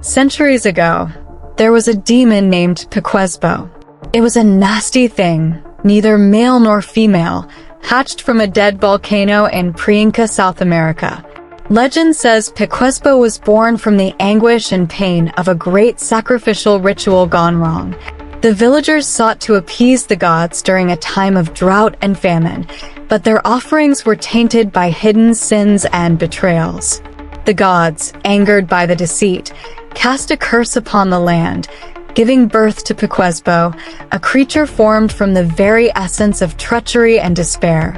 Centuries ago, there was a demon named Pequezbo. It was a nasty thing, neither male nor female, hatched from a dead volcano in pre-Inca South America. Legend says Pequezbo was born from the anguish and pain of a great sacrificial ritual gone wrong. The villagers sought to appease the gods during a time of drought and famine, but their offerings were tainted by hidden sins and betrayals. The gods, angered by the deceit, cast a curse upon the land, giving birth to Pequezbo, a creature formed from the very essence of treachery and despair.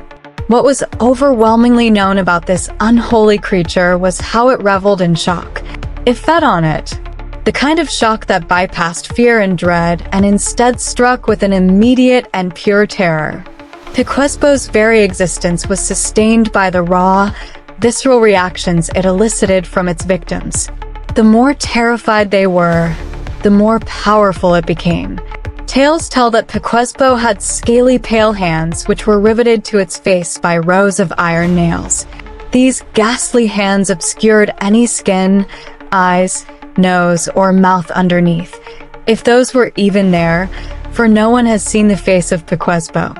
What was overwhelmingly known about this unholy creature was how it reveled in shock. It fed on it. The kind of shock that bypassed fear and dread and instead struck with an immediate and pure terror. Pequezbo's very existence was sustained by the raw, visceral reactions it elicited from its victims. The more terrified they were, the more powerful it became. Tales tell that Pequezbo had scaly pale hands which were riveted to its face by rows of iron nails. These ghastly hands obscured any skin, eyes, nose, or mouth underneath, if those were even there, for no one has seen the face of Pequezbo.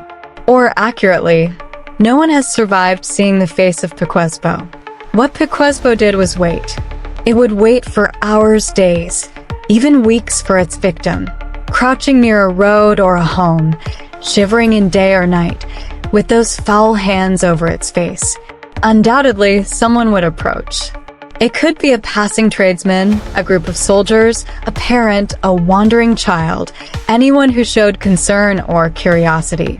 Or accurately, no one has survived seeing the face of Pequezbo. What Pequezbo did was wait. It would wait for hours, days, even weeks for its victim, crouching near a road or a home, shivering in day or night, with those foul hands over its face. Undoubtedly, someone would approach. It could be a passing tradesman, a group of soldiers, a parent, a wandering child, anyone who showed concern or curiosity.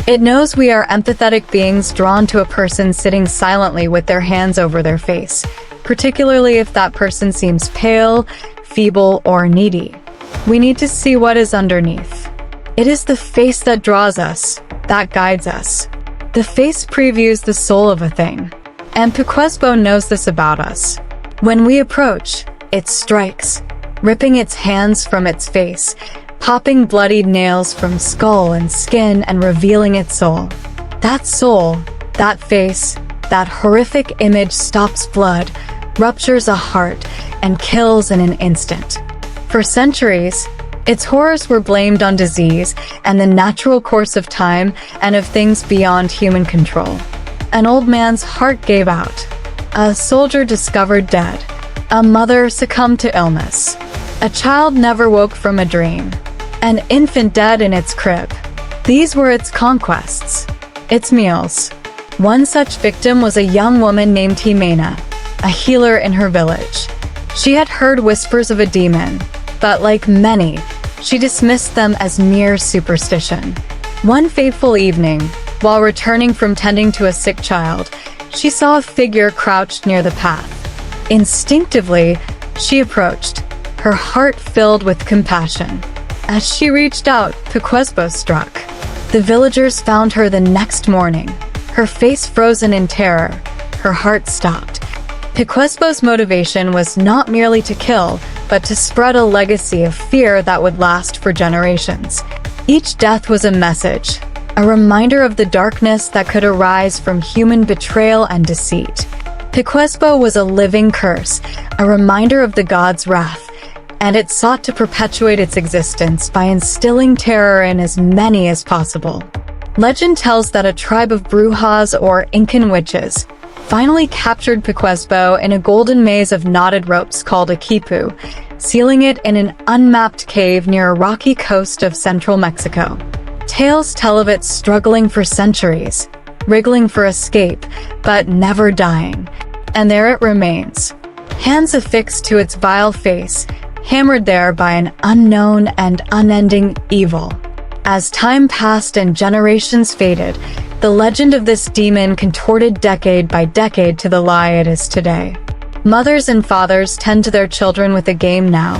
It knows we are empathetic beings drawn to a person sitting silently with their hands over their face, particularly if that person seems pale, feeble, or needy. We need to see what is underneath. It is the face that draws us, that guides us. The face previews the soul of a thing, and Pequezbo knows this about us. When we approach, it strikes, ripping its hands from its face, popping bloodied nails from skull and skin and revealing its soul. That soul, that face, that horrific image stops blood, ruptures a heart, and kills in an instant. For centuries, its horrors were blamed on disease and the natural course of time and of things beyond human control. An old man's heart gave out. A soldier discovered dead. A mother succumbed to illness. A child never woke from a dream. An infant dead in its crib. These were its conquests, its meals. One such victim was a young woman named Jimena, a healer in her village. She had heard whispers of a demon, but like many, she dismissed them as mere superstition. One fateful evening, while returning from tending to a sick child, she saw a figure crouched near the path. Instinctively, she approached, her heart filled with compassion. As she reached out, Pequezbo struck. The villagers found her the next morning, her face frozen in terror, her heart stopped. Pequezbo's motivation was not merely to kill, but to spread a legacy of fear that would last for generations. Each death was a message, a reminder of the darkness that could arise from human betrayal and deceit. Pequezbo was a living curse, a reminder of the gods' wrath, and it sought to perpetuate its existence by instilling terror in as many as possible. Legend tells that a tribe of Brujas or Incan witches finally captured Pequezbo in a golden maze of knotted ropes called a quipu, sealing it in an unmapped cave near a rocky coast of central Mexico. Tales tell of it struggling for centuries, wriggling for escape, but never dying. And there it remains, hands affixed to its vile face, hammered there by an unknown and unending evil. As time passed and generations faded, the legend of this demon contorted decade by decade to the lie it is today. Mothers and fathers tend to their children with a game now.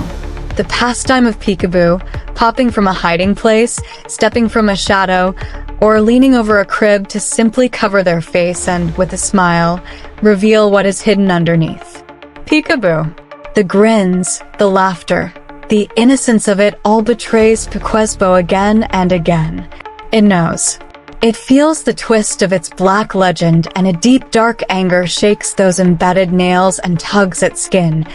The pastime of peekaboo, popping from a hiding place, stepping from a shadow, or leaning over a crib to simply cover their face and, with a smile, reveal what is hidden underneath. Peekaboo. The grins, the laughter, the innocence of it all betrays Pequezbo again and again. It knows. It feels the twist of its black legend, and a deep dark anger shakes those embedded nails and tugs at skin,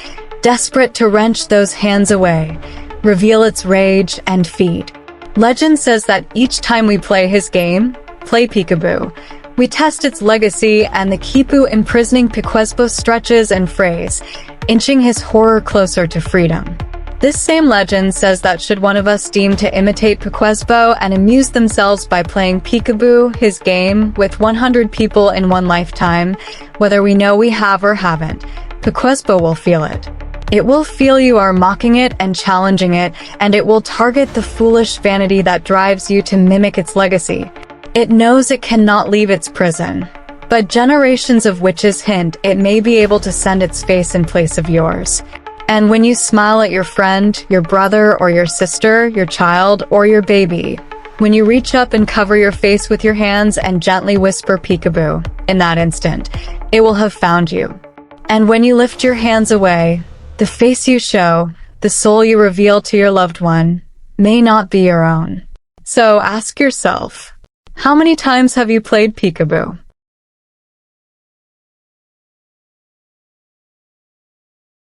desperate to wrench those hands away, reveal its rage, and feed. Legend says that each time we play his game, Play Peekaboo, we test its legacy, and the Kipu imprisoning Pequezbo stretches and frays, inching his horror closer to freedom. This same legend says that should one of us deem to imitate Pequezbo and amuse themselves by playing Peekaboo, his game, with 100 people in one lifetime, whether we know we have or haven't, Pequezbo will feel it. It will feel you are mocking it and challenging it, and it will target the foolish vanity that drives you to mimic its legacy. It knows it cannot leave its prison, but generations of witches hint it may be able to send its face in place of yours. And when you smile at your friend, your brother or your sister, your child or your baby, when you reach up and cover your face with your hands and gently whisper peekaboo, in that instant, it will have found you. And when you lift your hands away, the face you show, the soul you reveal to your loved one, may not be your own. So ask yourself, how many times have you played peekaboo?